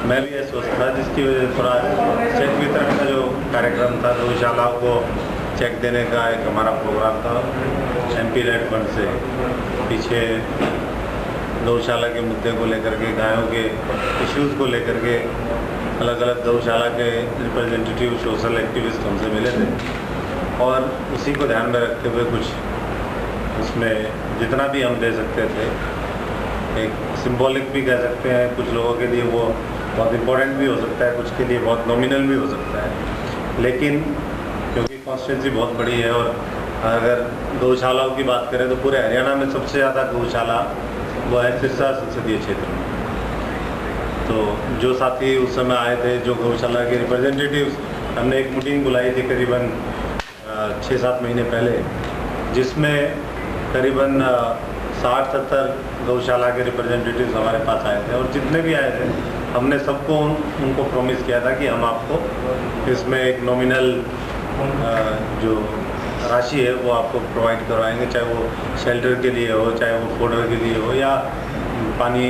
मैं भी अस्वस्थ था, जिसकी वजह से थोड़ा चेक वितरण का जो कार्यक्रम था, गौशालाओं को चेक देने का एक हमारा प्रोग्राम था MP रेड फंड से। पीछे गौशाला के मुद्दे को लेकर के, गायों के इश्यूज़ को लेकर के अलग अलग गौशाला के रिप्रेजेंटेटिव, सोशल एक्टिविस्ट हमसे मिले थे और उसी को ध्यान में रखते हुए कुछ उसमें जितना भी हम दे सकते थे, एक सिंबॉलिक भी कह सकते हैं, कुछ लोगों के लिए वो बहुत इम्पोर्टेंट भी हो सकता है, कुछ के लिए बहुत नॉमिनल भी हो सकता है। लेकिन क्योंकि कॉन्स्टिट्यूंसी बहुत बड़ी है और अगर गौशालाओं की बात करें तो पूरे हरियाणा में सबसे ज़्यादा गौशाला वो है सिरसा संसदीय क्षेत्र में। तो जो साथी उस समय आए थे, जो गौशाला के रिप्रेजेंटेटिव्स, हमने एक मीटिंग बुलाई थी करीबन 6-7 महीने पहले, जिसमें करीबन 60-70 गौशाला के रिप्रेजेंटेटिव्स हमारे पास आए थे और जितने भी आए थे हमने सबको उनको प्रॉमिस किया था कि हम आपको इसमें एक नॉमिनल जो राशि है वो आपको प्रोवाइड करवाएंगे, चाहे वो शेल्टर के लिए हो, चाहे वो फोडर के लिए हो, या पानी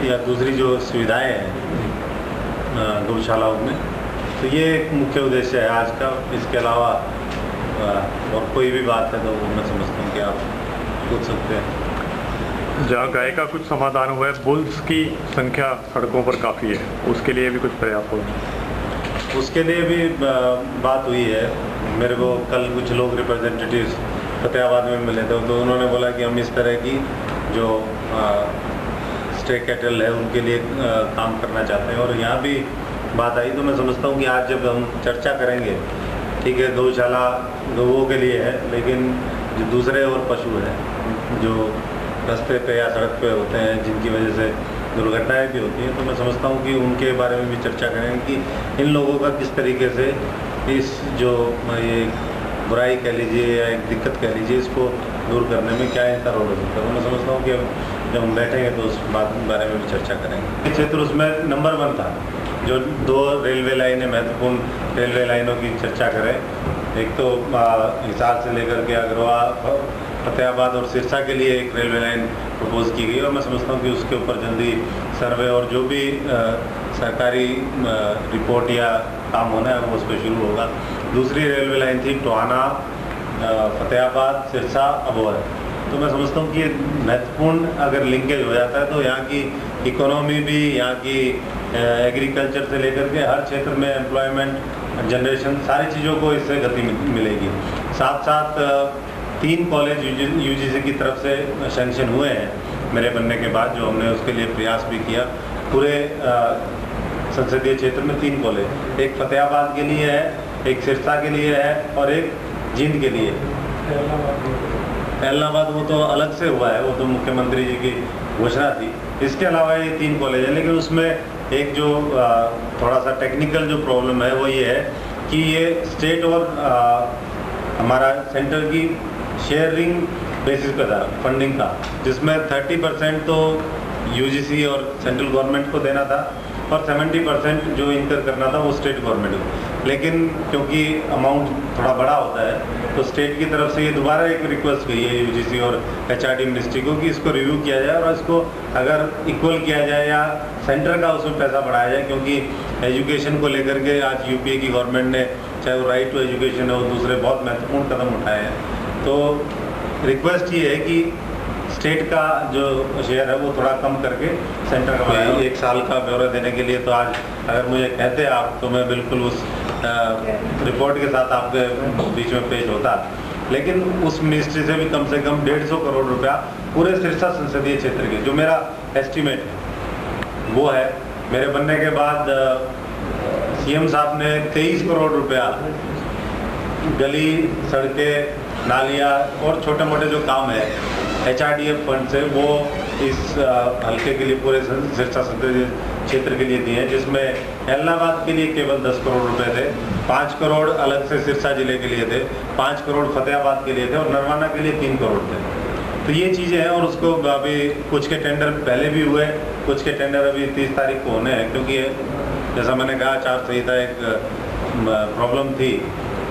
या दूसरी जो सुविधाएं हैं गौशालाओं में। तो ये एक मुख्य उद्देश्य है आज का। इसके अलावा और कोई भी बात है तो वो मैं समझता हूँ कि आप पूछ सकते हैं। जहाँ गाय का कुछ समाधान हुआ है, बुल्स की संख्या सड़कों पर काफ़ी है, उसके लिए भी कुछ प्रयास हो? उसके लिए भी बात हुई है। मेरे को कल कुछ लोग रिप्रेजेंटेटिव्स फतेहाबाद में मिले थे, तो उन्होंने बोला कि हम इस तरह की जो स्टे कैटल है उनके लिए काम करना चाहते हैं। और यहाँ भी बात आई तो मैं समझता हूँ कि आज जब हम चर्चा करेंगे, ठीक है, गौशाला गौओं के लिए है, लेकिन जो दूसरे और पशु हैं जो रास्ते पे या सड़क पे होते हैं, जिनकी वजह से दुर्घटनाएं भी होती हैं, तो मैं समझता हूँ कि उनके बारे में भी चर्चा करेंगे कि इन लोगों का किस तरीके से इस जो ये बुराई कह लीजिए या एक दिक्कत कह लीजिए, इसको दूर करने में क्या इनका रोल हो सकता है। तो मैं समझता हूँ कि जब हम बैठेंगे तो उस बात के बारे में भी चर्चा करेंगे। ये क्षेत्र उसमें नंबर 1 था। जो 2 रेलवे लाइनें, महत्वपूर्ण रेलवे लाइनों की चर्चा करें, एक तो हिसार से लेकर के अग्रवा, फतेहाबाद और सिरसा के लिए एक रेलवे लाइन प्रपोज की गई और मैं समझता हूँ कि उसके ऊपर जल्दी सर्वे और जो भी सरकारी रिपोर्ट या काम होना है वो उस पर शुरू होगा। दूसरी रेलवे लाइन थी टोहाना, फतेहाबाद, सिरसा, अबोहर। तो मैं समझता हूँ कि महत्वपूर्ण अगर लिंकेज हो जाता है तो यहाँ की इकोनॉमी भी, यहाँ की एग्रीकल्चर से लेकर के हर क्षेत्र में एम्प्लॉयमेंट जनरेशन, सारी चीज़ों को इससे गति मिलेगी। साथ साथ 3 कॉलेज UGC की तरफ से सैंक्शन हुए हैं मेरे बनने के बाद, जो हमने उसके लिए प्रयास भी किया। पूरे संसदीय क्षेत्र में 3 कॉलेज, एक फतेहाबाद के लिए है, एक सिरसा के लिए है और एक जींद के लिए। एलनाबाद वो तो अलग से हुआ है, वो तो मुख्यमंत्री जी की घोषणा थी। इसके अलावा ये 3 कॉलेज हैं, लेकिन उसमें एक जो थोड़ा सा टेक्निकल जो प्रॉब्लम है वो ये है कि ये स्टेट और हमारा सेंटर की शेयरिंग बेसिस पे था फंडिंग का, जिसमें 30% तो UGC और सेंट्रल गवर्नमेंट को देना था और 70% जो इनकर करना था वो स्टेट गवर्नमेंट को। लेकिन क्योंकि अमाउंट थोड़ा बड़ा होता है तो स्टेट की तरफ से ये दोबारा एक रिक्वेस्ट गई है UGC और HRD मिनिस्ट्री को कि इसको रिव्यू किया जाए और इसको अगर इक्वल किया जाए या सेंटर का उसमें पैसा बढ़ाया जाए, क्योंकि एजुकेशन को लेकर के आज UPA की गवर्नमेंट ने, चाहे वो राइट टू एजुकेशन है, वो दूसरे बहुत महत्वपूर्ण कदम उठाए हैं। तो रिक्वेस्ट ये है कि स्टेट का जो शेयर है वो थोड़ा कम करके सेंटर का बढ़ाए। 1 साल का ब्यौरा देने के लिए तो आज अगर मुझे कहते आप तो मैं बिल्कुल उस रिपोर्ट के साथ आपके बीच में पेश होता, लेकिन उस मिनिस्ट्री से भी कम 150 करोड़ रुपया पूरे सिरसा संसदीय क्षेत्र के, जो मेरा एस्टीमेट है वो है। मेरे बनने के बाद CM साहब ने 23 करोड़ रुपया गली, सड़कें, नालियाँ और छोटे मोटे जो काम है HRDF फंड से वो इस हल्के के लिए, पूरे सिरसा संसदीय क्षेत्र के लिए दिए हैं, जिसमें एलनाबाद के लिए केवल 10 करोड़ रुपए थे, 5 करोड़ अलग से सिरसा जिले के लिए थे, 5 करोड़ फतेहाबाद के लिए थे और नरवाना के लिए 3 करोड़ थे। तो ये चीज़ें हैं और उसको अभी कुछ के टेंडर पहले भी हुए, कुछ के टेंडर अभी 30 तारीख को होने हैं, क्योंकि जैसा मैंने कहा आचार संहिता एक प्रॉब्लम थी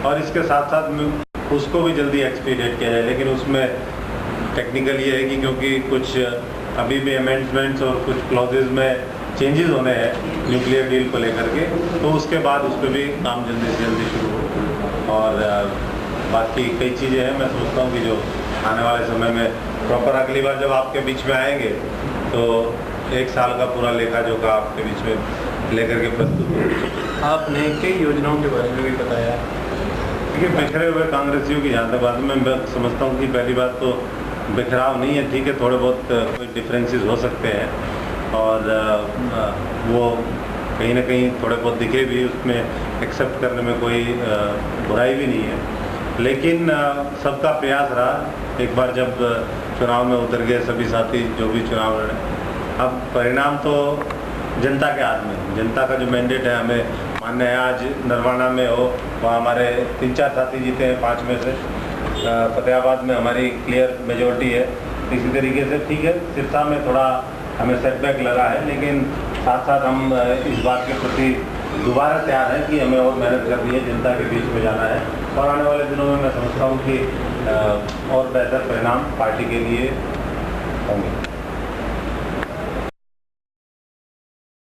और इसके साथ साथ उसको भी जल्दी एक्सपीडिएट किया जाए। लेकिन उसमें टेक्निकल ये है कि क्योंकि कुछ अभी भी अमेंडमेंट्स और कुछ क्लॉजेज में चेंजेस होने हैं न्यूक्लियर डील को लेकर के, तो उसके बाद उस पर भी काम जल्दी से जल्दी शुरू हो। और बाकी कई चीज़ें हैं, मैं सोचता हूँ कि जो आने वाले समय में प्रॉपर अगली बार जब आपके बीच में आएंगे तो 1 साल का पूरा लेखा जोखा आपके बीच में लेकर के प्रस्तुत हो। आपने कई योजनाओं के बारे में भी बताया। देखिए, बिखरे हुए कांग्रेसियों की जहाँ तक बात है, मैं समझता हूँ कि पहली बात तो बिखराव नहीं है, ठीक है, थोड़े बहुत कोई डिफरेंसेस हो सकते हैं और वो कहीं ना कहीं थोड़े बहुत दिखे भी, उसमें एक्सेप्ट करने में कोई बुराई भी नहीं है। लेकिन सबका प्रयास रहा, एक बार जब चुनाव में उतर गए सभी साथी जो भी चुनाव लड़े, अब परिणाम तो जनता के हाथ में, जनता का जो मैंडेट है हमें मान्य है। आज नरवाना में हो वहाँ हमारे 3-4 साथी जीते हैं 5 में से, फतेहाबाद में हमारी क्लियर मेजोरिटी है। इसी तरीके से ठीक है, सिरसा में थोड़ा हमें सेटबैक लगा है, लेकिन साथ साथ हम इस बात के प्रति दोबारा तैयार हैं कि हमें और मेहनत करनी है, जनता के बीच में जाना है और आने वाले दिनों में मैं समझता हूँ कि और बेहतर परिणाम पार्टी के लिए होंगे।